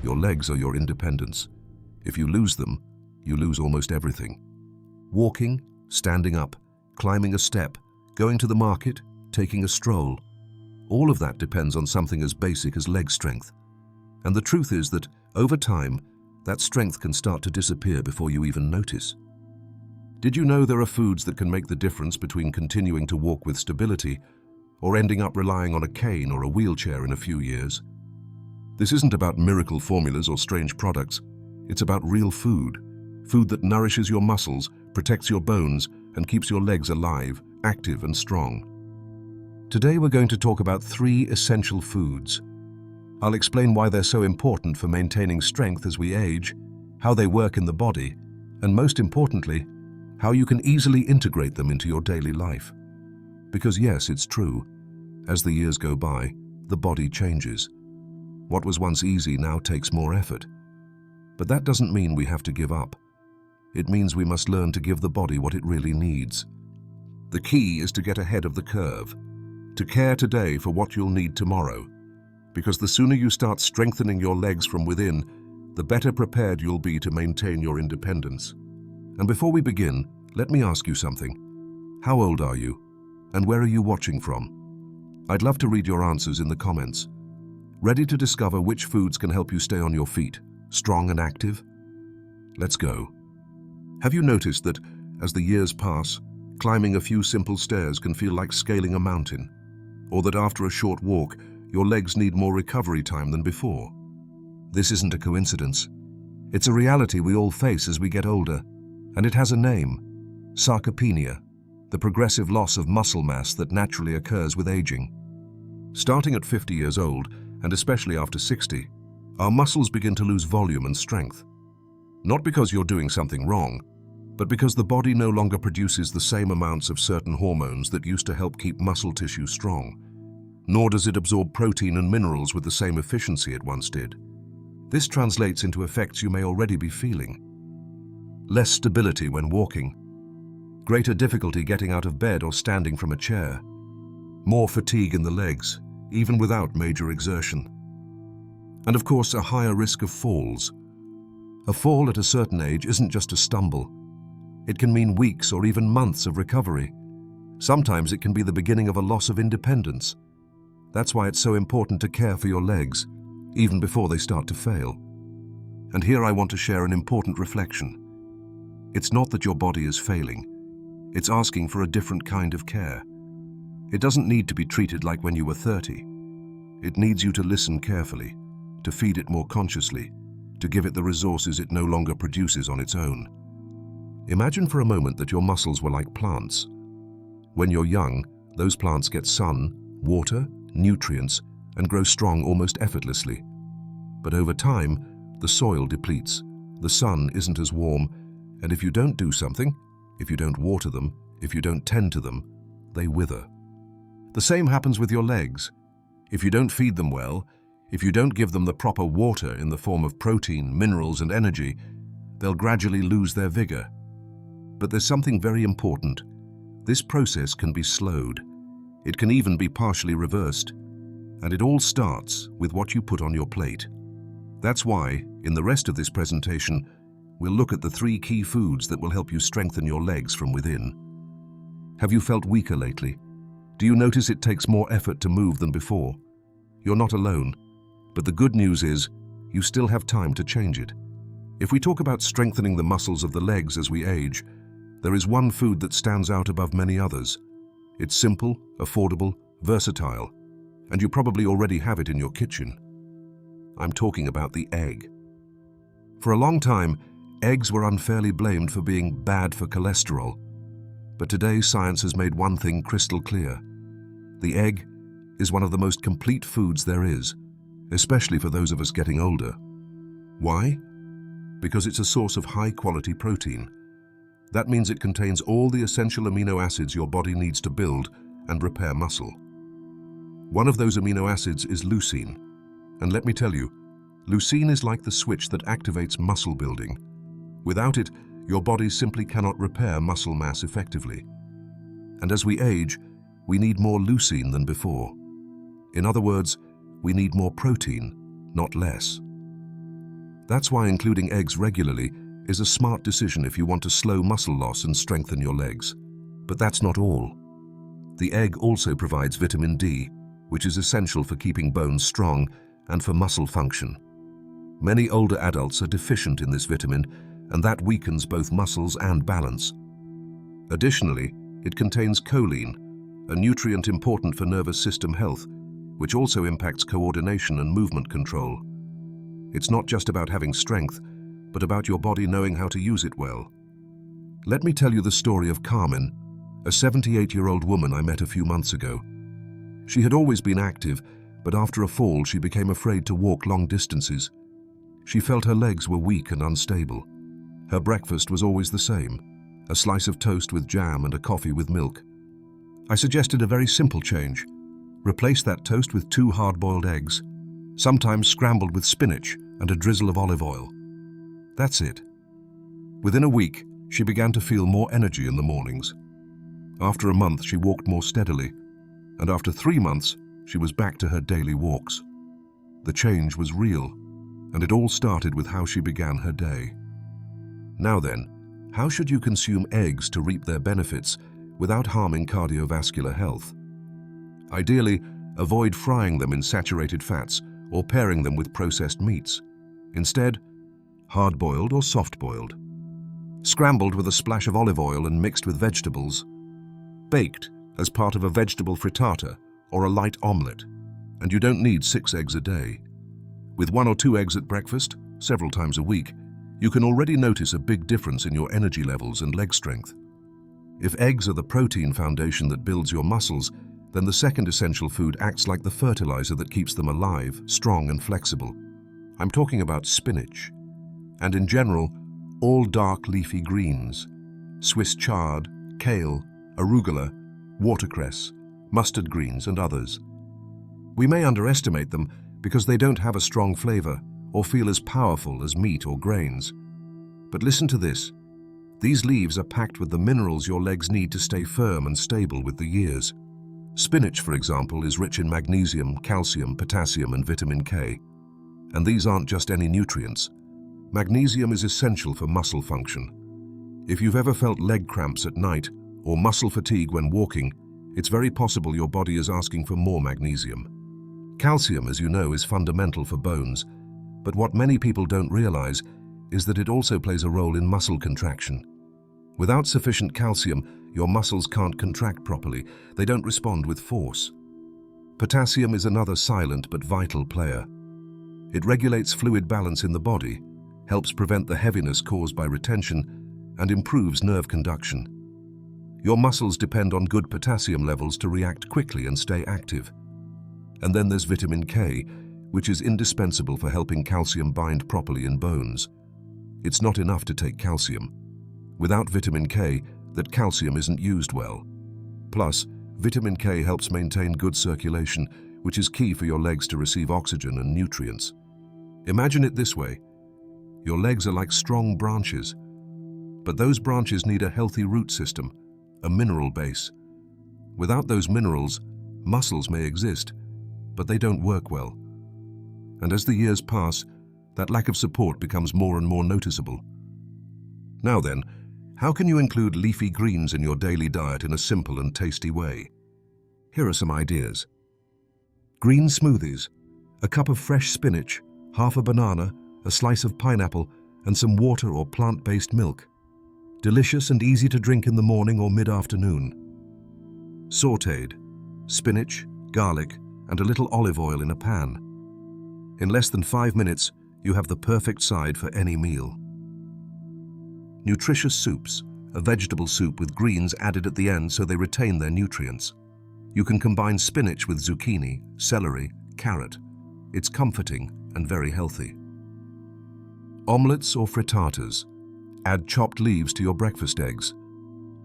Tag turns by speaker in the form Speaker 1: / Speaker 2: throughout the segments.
Speaker 1: Your legs are your independence. If you lose them, you lose almost everything. Walking, standing up, climbing a step, going to the market, taking a stroll. All of that depends on something as basic as leg strength. And the truth is that, over time, that strength can start to disappear before you even notice. Did you know there are foods that can make the difference between continuing to walk with stability or ending up relying on a cane or a wheelchair in a few years? This isn't about miracle formulas or strange products. It's about real food. Food that nourishes your muscles, protects your bones, and keeps your legs alive, active and strong. Today we're going to talk about 3 essential foods. I'll explain why they're so important for maintaining strength as we age, how they work in the body, and most importantly, how you can easily integrate them into your daily life. Because yes, it's true, as the years go by, the body changes. What was once easy now takes more effort. But that doesn't mean we have to give up. It means we must learn to give the body what it really needs. The key is to get ahead of the curve, to care today for what you'll need tomorrow. Because the sooner you start strengthening your legs from within, the better prepared you'll be to maintain your independence. And before we begin, let me ask you something. How old are you? And where are you watching from? I'd love to read your answers in the comments. Ready to discover which foods can help you stay on your feet, strong and active? Let's go. Have you noticed that, as the years pass, climbing a few simple stairs can feel like scaling a mountain? Or that after a short walk, your legs need more recovery time than before? This isn't a coincidence. It's a reality we all face as we get older, and it has a name: sarcopenia, the progressive loss of muscle mass that naturally occurs with aging. Starting at 50 years old, and especially after 60, our muscles begin to lose volume and strength. Not because you're doing something wrong, but because the body no longer produces the same amounts of certain hormones that used to help keep muscle tissue strong. Nor does it absorb protein and minerals with the same efficiency it once did. This translates into effects you may already be feeling. Less stability when walking, greater difficulty getting out of bed or standing from a chair, more fatigue in the legs, even without major exertion. And of course, a higher risk of falls. A fall at a certain age isn't just a stumble. It can mean weeks or even months of recovery. Sometimes it can be the beginning of a loss of independence. That's why it's so important to care for your legs, even before they start to fail. And here I want to share an important reflection. It's not that your body is failing. It's asking for a different kind of care. It doesn't need to be treated like when you were 30. It needs you to listen carefully, to feed it more consciously, to give it the resources it no longer produces on its own. Imagine for a moment that your muscles were like plants. When you're young, those plants get sun, water, nutrients, and grow strong almost effortlessly. But over time, the soil depletes, the sun isn't as warm, and if you don't do something, if you don't water them, if you don't tend to them, they wither. The same happens with your legs. If you don't feed them well, if you don't give them the proper water in the form of protein, minerals, and energy, they'll gradually lose their vigor. But there's something very important. This process can be slowed. It can even be partially reversed. And it all starts with what you put on your plate. That's why, in the rest of this presentation, we'll look at the 3 key foods that will help you strengthen your legs from within. Have you felt weaker lately? Do you notice it takes more effort to move than before? You're not alone, but the good news is, you still have time to change it. If we talk about strengthening the muscles of the legs as we age, there is one food that stands out above many others. It's simple, affordable, versatile, and you probably already have it in your kitchen. I'm talking about the egg. For a long time, eggs were unfairly blamed for being bad for cholesterol. But today, science has made one thing crystal clear. The egg is one of the most complete foods there is, especially for those of us getting older. Why? Because it's a source of high-quality protein. That means it contains all the essential amino acids your body needs to build and repair muscle. One of those amino acids is leucine. And let me tell you, leucine is like the switch that activates muscle building. Without it, your body simply cannot repair muscle mass effectively. And as we age, we need more leucine than before. In other words, we need more protein, not less. That's why including eggs regularly is a smart decision if you want to slow muscle loss and strengthen your legs. But that's not all. The egg also provides vitamin D, which is essential for keeping bones strong and for muscle function. Many older adults are deficient in this vitamin, and that weakens both muscles and balance. Additionally, it contains choline, a nutrient important for nervous system health, which also impacts coordination and movement control. It's not just about having strength, but about your body knowing how to use it well. Let me tell you the story of Carmen, a 78-year-old woman I met a few months ago. She had always been active, but after a fall she became afraid to walk long distances. She felt her legs were weak and unstable. Her breakfast was always the same, a slice of toast with jam and a coffee with milk. I suggested a very simple change. Replace that toast with 2 hard-boiled eggs, sometimes scrambled with spinach and a drizzle of olive oil. That's it. Within a week, she began to feel more energy in the mornings. After a month, she walked more steadily, and after 3 months, she was back to her daily walks. The change was real, and it all started with how she began her day. Now then, how should you consume eggs to reap their benefits without harming cardiovascular health? Ideally, avoid frying them in saturated fats or pairing them with processed meats. Instead, hard-boiled or soft-boiled. Scrambled with a splash of olive oil and mixed with vegetables. Baked as part of a vegetable frittata or a light omelette. And you don't need 6 eggs a day. With 1 or 2 eggs at breakfast, several times a week, you can already notice a big difference in your energy levels and leg strength. If eggs are the protein foundation that builds your muscles, then the second essential food acts like the fertilizer that keeps them alive, strong and flexible. I'm talking about spinach. And in general, all dark leafy greens. Swiss chard, kale, arugula, watercress, mustard greens and others. We may underestimate them because they don't have a strong flavor or feel as powerful as meat or grains. But listen to this. These leaves are packed with the minerals your legs need to stay firm and stable with the years. Spinach, for example, is rich in magnesium, calcium, potassium, and vitamin K. And these aren't just any nutrients. Magnesium is essential for muscle function. If you've ever felt leg cramps at night or muscle fatigue when walking, it's very possible your body is asking for more magnesium. Calcium, as you know, is fundamental for bones, but what many people don't realize is that it also plays a role in muscle contraction. Without sufficient calcium, your muscles can't contract properly. They don't respond with force. Potassium is another silent but vital player. It regulates fluid balance in the body, helps prevent the heaviness caused by retention, and improves nerve conduction. Your muscles depend on good potassium levels to react quickly and stay active. And then there's vitamin K, which is indispensable for helping calcium bind properly in bones. It's not enough to take calcium. Without vitamin K, that calcium isn't used well. Plus, vitamin K helps maintain good circulation, which is key for your legs to receive oxygen and nutrients. Imagine it this way. Your legs are like strong branches, but those branches need a healthy root system, a mineral base. Without those minerals, muscles may exist, but they don't work well. And as the years pass, that lack of support becomes more and more noticeable. Now then, how can you include leafy greens in your daily diet in a simple and tasty way? Here are some ideas. Green smoothies, a cup of fresh spinach, half a banana, a slice of pineapple, and some water or plant-based milk. Delicious and easy to drink in the morning or mid-afternoon. Sautéed, spinach, garlic, and a little olive oil in a pan. In less than 5 minutes, you have the perfect side for any meal. Nutritious soups, a vegetable soup with greens added at the end so they retain their nutrients. You can combine spinach with zucchini, celery, carrot. It's comforting and very healthy. Omelettes or frittatas. Add chopped leaves to your breakfast eggs.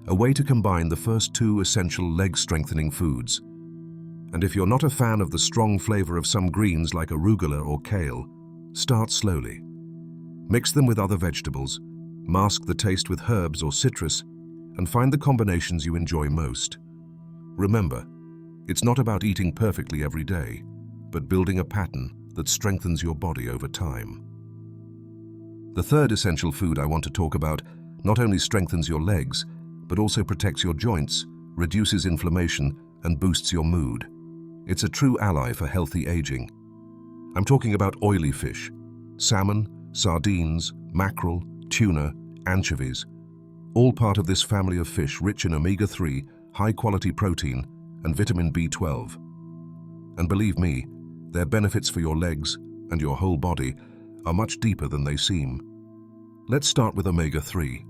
Speaker 1: A way to combine the first 2 essential leg-strengthening foods. And if you're not a fan of the strong flavor of some greens like arugula or kale, start slowly. Mix them with other vegetables, mask the taste with herbs or citrus, and find the combinations you enjoy most. Remember, it's not about eating perfectly every day, but building a pattern that strengthens your body over time. The third essential food I want to talk about not only strengthens your legs, but also protects your joints, reduces inflammation, and boosts your mood. It's a true ally for healthy aging. I'm talking about oily fish: salmon, sardines, mackerel, tuna, anchovies, all part of this family of fish rich in omega-3, high-quality protein, and vitamin B12. And believe me, their benefits for your legs and your whole body are much deeper than they seem. Let's start with omega-3.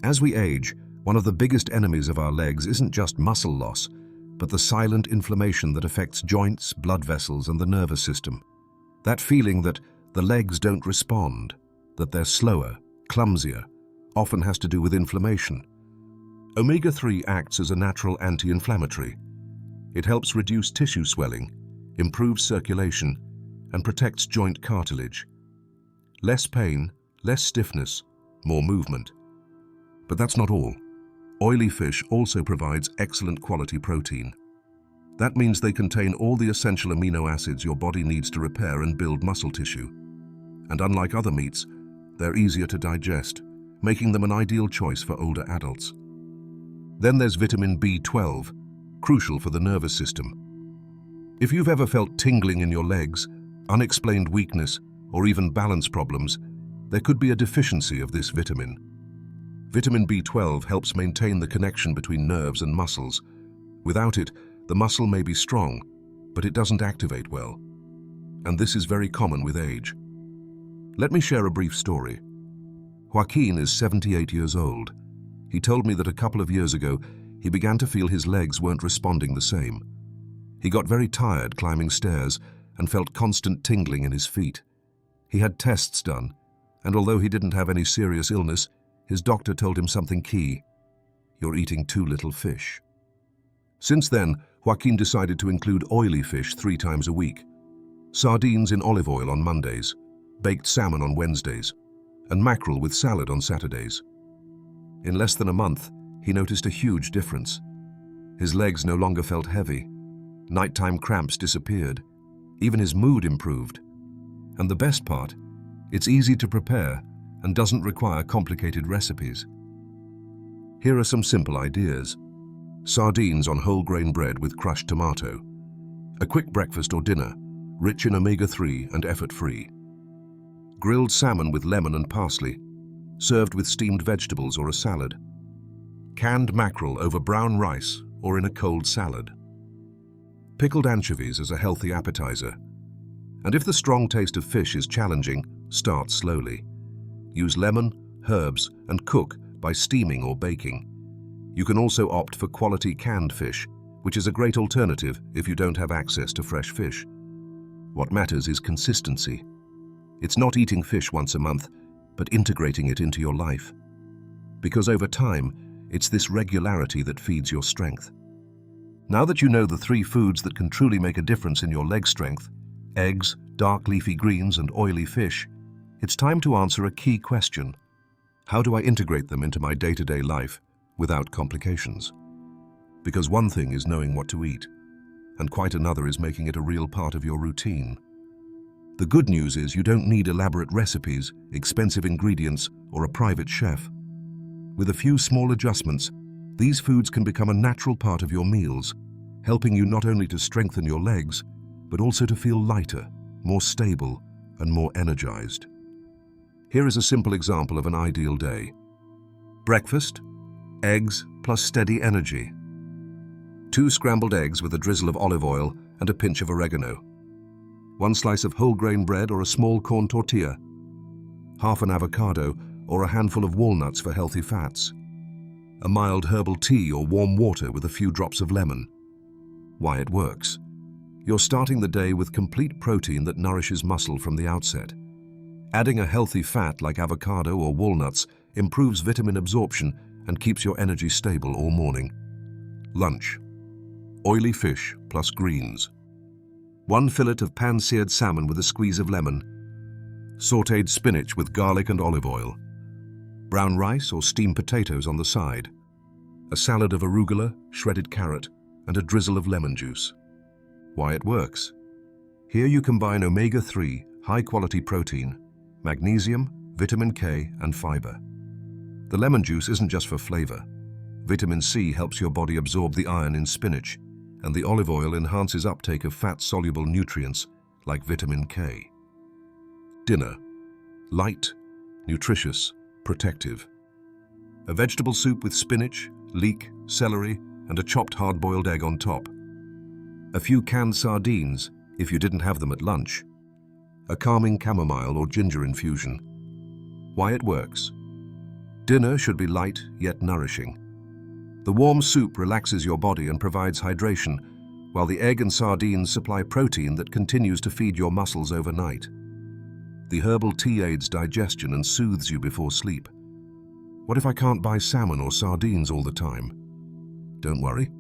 Speaker 1: As we age, one of the biggest enemies of our legs isn't just muscle loss, but the silent inflammation that affects joints, blood vessels, and the nervous system. That feeling that the legs don't respond, that they're slower, clumsier, often has to do with inflammation. Omega-3 acts as a natural anti-inflammatory. It helps reduce tissue swelling, improves circulation, and protects joint cartilage. Less pain, less stiffness, more movement. But that's not all. Oily fish also provides excellent quality protein. That means they contain all the essential amino acids your body needs to repair and build muscle tissue. And unlike other meats, they're easier to digest, making them an ideal choice for older adults. Then there's vitamin B12, crucial for the nervous system. If you've ever felt tingling in your legs, unexplained weakness, or even balance problems, there could be a deficiency of this vitamin. Vitamin B12 helps maintain the connection between nerves and muscles. Without it, the muscle may be strong, but it doesn't activate well. And this is very common with age. Let me share a brief story. Joaquin is 78 years old. He told me that a couple of years ago, he began to feel his legs weren't responding the same. He got very tired climbing stairs and felt constant tingling in his feet. He had tests done, and although he didn't have any serious illness, his doctor told him something key: you're eating too little fish. Since then, Joaquin decided to include oily fish 3 times a week. Sardines in olive oil on Mondays, baked salmon on Wednesdays, and mackerel with salad on Saturdays. In less than a month, he noticed a huge difference. His legs no longer felt heavy. Nighttime cramps disappeared. Even his mood improved. And the best part, it's easy to prepare and doesn't require complicated recipes. Here are some simple ideas. Sardines on whole grain bread with crushed tomato. A quick breakfast or dinner, rich in omega-3 and effort-free. Grilled salmon with lemon and parsley, served with steamed vegetables or a salad. Canned mackerel over brown rice or in a cold salad. Pickled anchovies as a healthy appetizer. And if the strong taste of fish is challenging, start slowly. Use lemon, herbs, and cook by steaming or baking. You can also opt for quality canned fish, which is a great alternative if you don't have access to fresh fish. What matters is consistency. It's not eating fish once a month, but integrating it into your life. Because over time, it's this regularity that feeds your strength. Now that you know the 3 foods that can truly make a difference in your leg strength, eggs, dark leafy greens, and oily fish, it's time to answer a key question. How do I integrate them into my day-to-day life without complications? Because one thing is knowing what to eat, and quite another is making it a real part of your routine. The good news is you don't need elaborate recipes, expensive ingredients, or a private chef. With a few small adjustments, these foods can become a natural part of your meals, helping you not only to strengthen your legs, but also to feel lighter, more stable, and more energized. Here is a simple example of an ideal day. Breakfast: eggs plus steady energy. 2 scrambled eggs with a drizzle of olive oil and a pinch of oregano. 1 slice of whole grain bread or a small corn tortilla. Half an avocado or a handful of walnuts for healthy fats. A mild herbal tea or warm water with a few drops of lemon. Why it works. You're starting the day with complete protein that nourishes muscle from the outset. Adding a healthy fat like avocado or walnuts improves vitamin absorption and keeps your energy stable all morning. Lunch: oily fish plus greens. 1 fillet of pan-seared salmon with a squeeze of lemon. Sautéed spinach with garlic and olive oil. Brown rice or steamed potatoes on the side. A salad of arugula, shredded carrot, and a drizzle of lemon juice. Why it works. Here you combine omega-3, high-quality protein, magnesium, vitamin K, and fiber. The lemon juice isn't just for flavor. Vitamin C helps your body absorb the iron in spinach, and the olive oil enhances uptake of fat-soluble nutrients like vitamin K. Dinner: light, nutritious, protective. A vegetable soup with spinach, leek, celery, and a chopped hard-boiled egg on top. A few canned sardines, if you didn't have them at lunch. A calming chamomile or ginger infusion. Why it works. Dinner should be light yet nourishing. The warm soup relaxes your body and provides hydration, while the egg and sardines supply protein that continues to feed your muscles overnight. The herbal tea aids digestion and soothes you before sleep. What if I can't buy salmon or sardines all the time? Don't worry.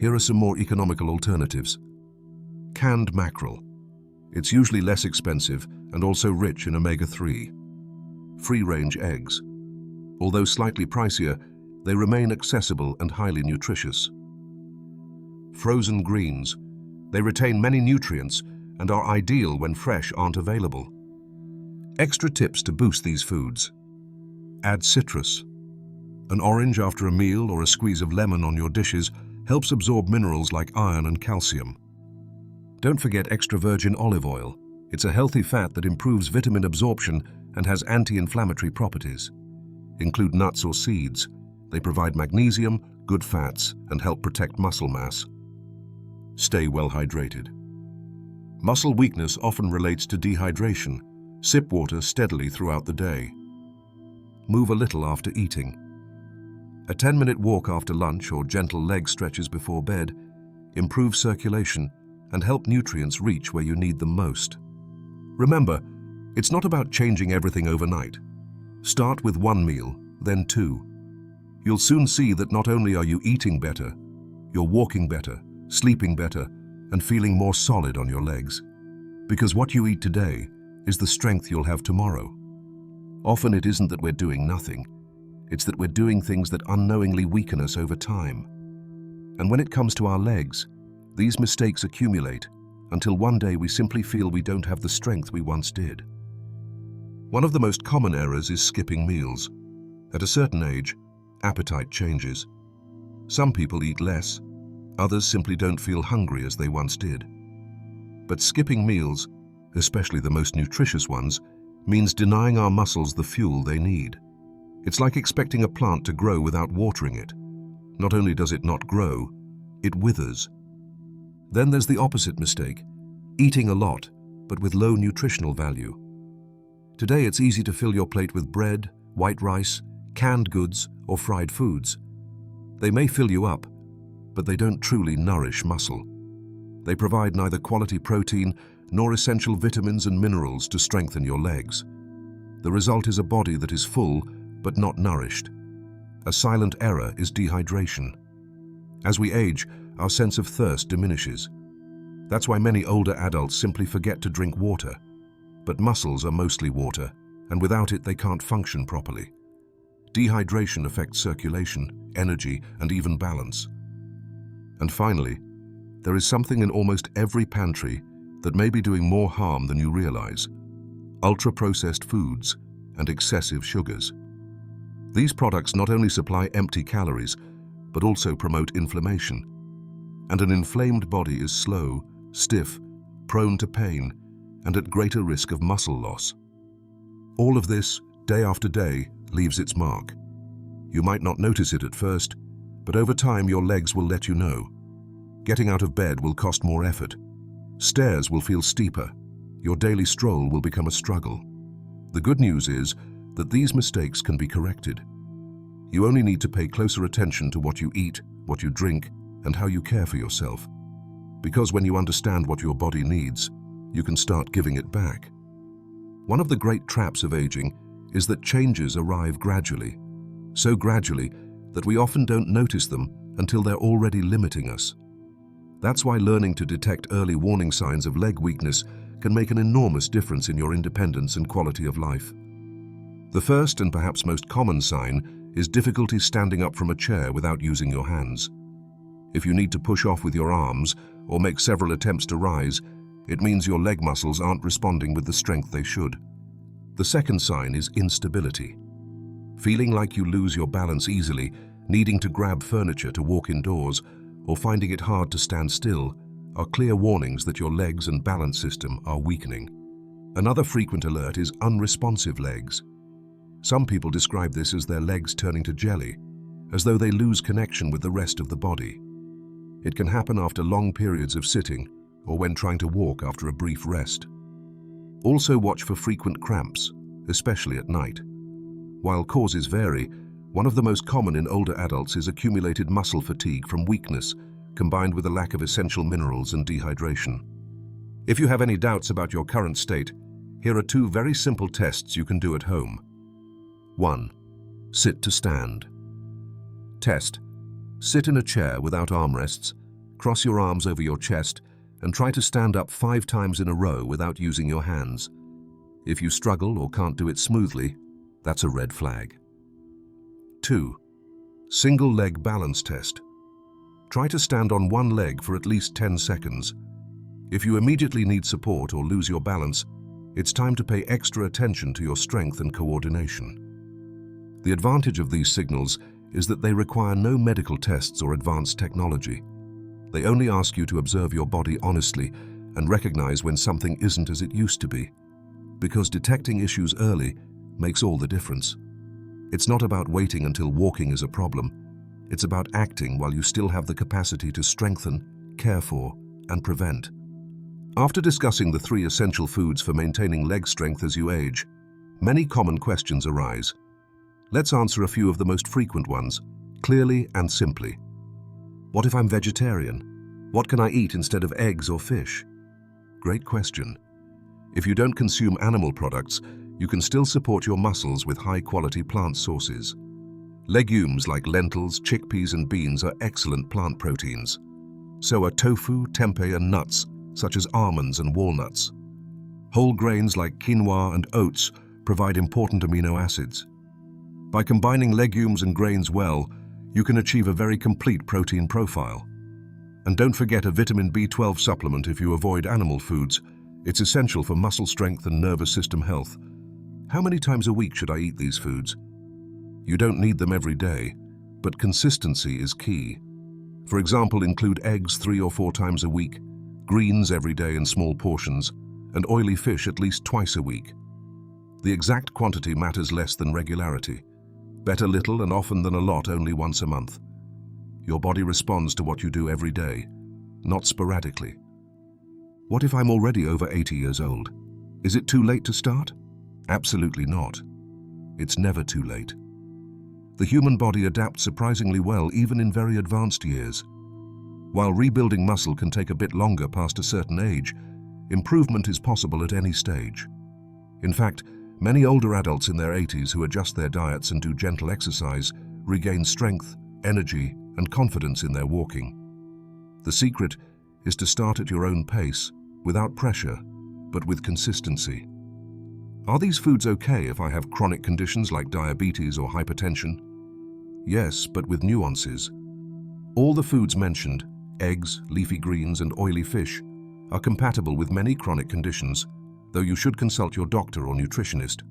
Speaker 1: Here are some more economical alternatives. Canned mackerel. It's usually less expensive and also rich in omega-3. Free-range eggs. Although slightly pricier, they remain accessible and highly nutritious. Frozen greens. They retain many nutrients and are ideal when fresh aren't available. Extra tips to boost these foods. Add citrus. An orange after a meal or a squeeze of lemon on your dishes helps absorb minerals like iron and calcium. Don't forget extra virgin olive oil. It's a healthy fat that improves vitamin absorption and has anti-inflammatory properties. Include nuts or seeds. They provide magnesium, good fats, and help protect muscle mass. Stay well hydrated. Muscle weakness often relates to dehydration. Sip water steadily throughout the day. Move a little after eating. A 10-minute walk after lunch or gentle leg stretches before bed improve circulation and help nutrients reach where you need them most. Remember, it's not about changing everything overnight. Start with one meal, then two. You'll soon see that not only are you eating better, you're walking better, sleeping better, and feeling more solid on your legs. Because what you eat today is the strength you'll have tomorrow. Often it isn't that we're doing nothing. It's that we're doing things that unknowingly weaken us over time. And when it comes to our legs, these mistakes accumulate until one day we simply feel we don't have the strength we once did. One of the most common errors is skipping meals. At a certain age, appetite changes. Some people eat less, others simply don't feel hungry as they once did. But skipping meals, especially the most nutritious ones, means denying our muscles the fuel they need. It's like expecting a plant to grow without watering it. Not only does it not grow, it withers. Then there's the opposite mistake, eating a lot, but with low nutritional value. Today it's easy to fill your plate with bread, white rice, canned goods, or fried foods. They may fill you up, but they don't truly nourish muscle. They provide neither quality protein nor essential vitamins and minerals to strengthen your legs. The result is a body that is full, but not nourished. A silent error is dehydration. As we age, our sense of thirst diminishes. That's why many older adults simply forget to drink water. But muscles are mostly water, and without it they can't function properly. Dehydration affects circulation, energy, and even balance. And finally, there is something in almost every pantry that may be doing more harm than you realize: ultra-processed foods and excessive sugars. These products not only supply empty calories, but also promote inflammation. And an inflamed body is slow, stiff, prone to pain, and at greater risk of muscle loss. All of this, day after day, leaves its mark. You might not notice it at first, but over time your legs will let you know. Getting out of bed will cost more effort. Stairs will feel steeper. Your daily stroll will become a struggle. The good news is that these mistakes can be corrected. You only need to pay closer attention to what you eat, what you drink, and how you care for yourself. Because when you understand what your body needs, you can start giving it back. One of the great traps of aging is that changes arrive gradually, so gradually that we often don't notice them until they're already limiting us. That's why learning to detect early warning signs of leg weakness can make an enormous difference in your independence and quality of life. The first and perhaps most common sign is difficulty standing up from a chair without using your hands. If you need to push off with your arms or make several attempts to rise, it means your leg muscles aren't responding with the strength they should. The second sign is instability. Feeling like you lose your balance easily, needing to grab furniture to walk indoors, or finding it hard to stand still are clear warnings that your legs and balance system are weakening. Another frequent alert is unresponsive legs. Some people describe this as their legs turning to jelly, as though they lose connection with the rest of the body. It can happen after long periods of sitting or when trying to walk after a brief rest. Also watch for frequent cramps, especially at night. While causes vary, one of the most common in older adults is accumulated muscle fatigue from weakness, combined with a lack of essential minerals and dehydration. If you have any doubts about your current state, here are 2 very simple tests you can do at home. 1. Sit to stand. Test. Sit in a chair without armrests, cross your arms over your chest, and try to stand up 5 times in a row without using your hands. If you struggle or can't do it smoothly, that's a red flag. 2. Single leg balance test. Try to stand on one leg for at least 10 seconds. If you immediately need support or lose your balance, it's time to pay extra attention to your strength and coordination. The advantage of these signals is that they require no medical tests or advanced technology. They only ask you to observe your body honestly and recognize when something isn't as it used to be. Because detecting issues early makes all the difference. It's not about waiting until walking is a problem. It's about acting while you still have the capacity to strengthen, care for, and prevent. After discussing the 3 essential foods for maintaining leg strength as you age, many common questions arise. Let's answer a few of the most frequent ones, clearly and simply. What if I'm vegetarian? What can I eat instead of eggs or fish? Great question. If you don't consume animal products, you can still support your muscles with high-quality plant sources. Legumes like lentils, chickpeas, and beans are excellent plant proteins. So are tofu, tempeh, and nuts, such as almonds and walnuts. Whole grains like quinoa and oats provide important amino acids. By combining legumes and grains well, you can achieve a very complete protein profile. And don't forget a vitamin B12 supplement if you avoid animal foods. It's essential for muscle strength and nervous system health. How many times a week should I eat these foods? You don't need them every day, but consistency is key. For example, include eggs 3 or 4 times a week, greens every day in small portions, and oily fish at least twice a week. The exact quantity matters less than regularity. Better little and often than a lot only once a month. Your body responds to what you do every day, not sporadically. What if I'm already over 80 years old? Is it too late to start? Absolutely not. It's never too late. The human body adapts surprisingly well even in very advanced years. While rebuilding muscle can take a bit longer past a certain age, improvement is possible at any stage. In fact, many older adults in their 80s who adjust their diets and do gentle exercise regain strength, energy, and confidence in their walking. The secret is to start at your own pace, without pressure, but with consistency. Are these foods okay if I have chronic conditions like diabetes or hypertension? Yes, but with nuances. All the foods mentioned, eggs, leafy greens, and oily fish, are compatible with many chronic conditions, though you should consult your doctor or nutritionist.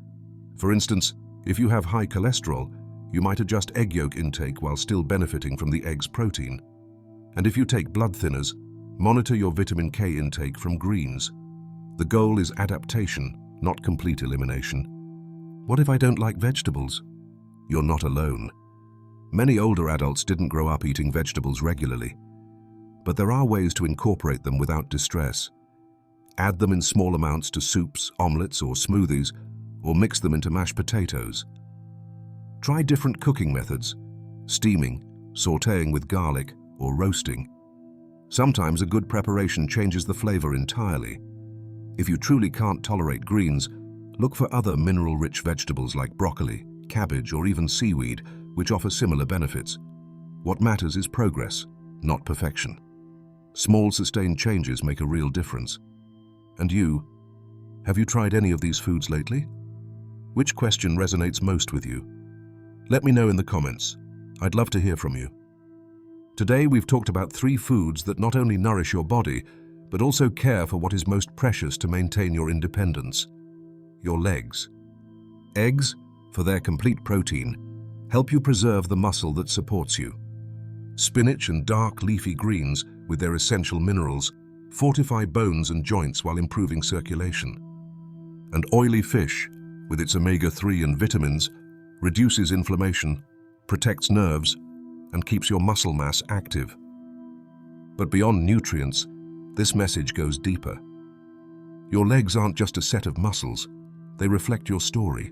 Speaker 1: For instance, if you have high cholesterol, you might adjust egg yolk intake while still benefiting from the egg's protein. And if you take blood thinners, monitor your vitamin K intake from greens. The goal is adaptation, not complete elimination. What if I don't like vegetables? You're not alone. Many older adults didn't grow up eating vegetables regularly. But there are ways to incorporate them without distress. Add them in small amounts to soups, omelets, or smoothies, or mix them into mashed potatoes. Try different cooking methods: steaming, sautéing with garlic, or roasting. Sometimes a good preparation changes the flavor entirely. If you truly can't tolerate greens, look for other mineral-rich vegetables like broccoli, cabbage, or even seaweed, which offer similar benefits. What matters is progress, not perfection. Small, sustained changes make a real difference. And you? Have you tried any of these foods lately? Which question resonates most with you? Let me know in the comments. I'd love to hear from you. Today we've talked about 3 foods that not only nourish your body, but also care for what is most precious to maintain your independence: your legs. Eggs, for their complete protein, help you preserve the muscle that supports you. Spinach and dark leafy greens, with their essential minerals, fortify bones and joints while improving circulation. And oily fish, with its omega-3 and vitamins, reduces inflammation, protects nerves, and keeps your muscle mass active. But beyond nutrients, this message goes deeper. Your legs aren't just a set of muscles, they reflect your story.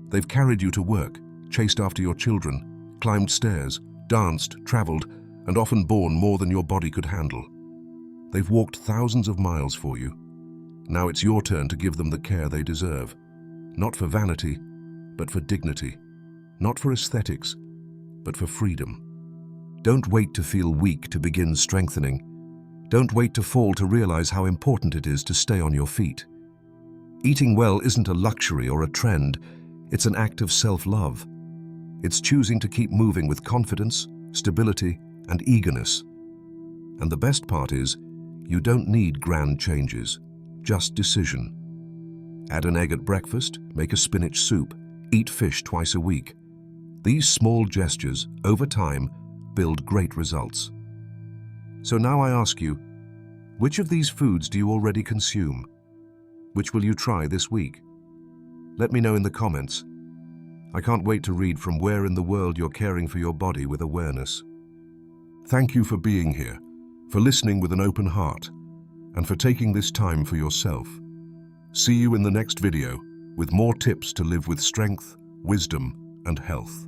Speaker 1: They've carried you to work, chased after your children, climbed stairs, danced, traveled, and often borne more than your body could handle. They've walked thousands of miles for you. Now it's your turn to give them the care they deserve. Not for vanity, but for dignity. Not for aesthetics, but for freedom. Don't wait to feel weak to begin strengthening. Don't wait to fall to realize how important it is to stay on your feet. Eating well isn't a luxury or a trend, it's an act of self-love. It's choosing to keep moving with confidence, stability, and eagerness. And the best part is, you don't need grand changes, just decision. Add an egg at breakfast, make a spinach soup, eat fish twice a week. These small gestures, over time, build great results. So now I ask you, which of these foods do you already consume? Which will you try this week? Let me know in the comments. I can't wait to read from where in the world you're caring for your body with awareness. Thank you for being here, for listening with an open heart, and for taking this time for yourself. See you in the next video with more tips to live with strength, wisdom, and health.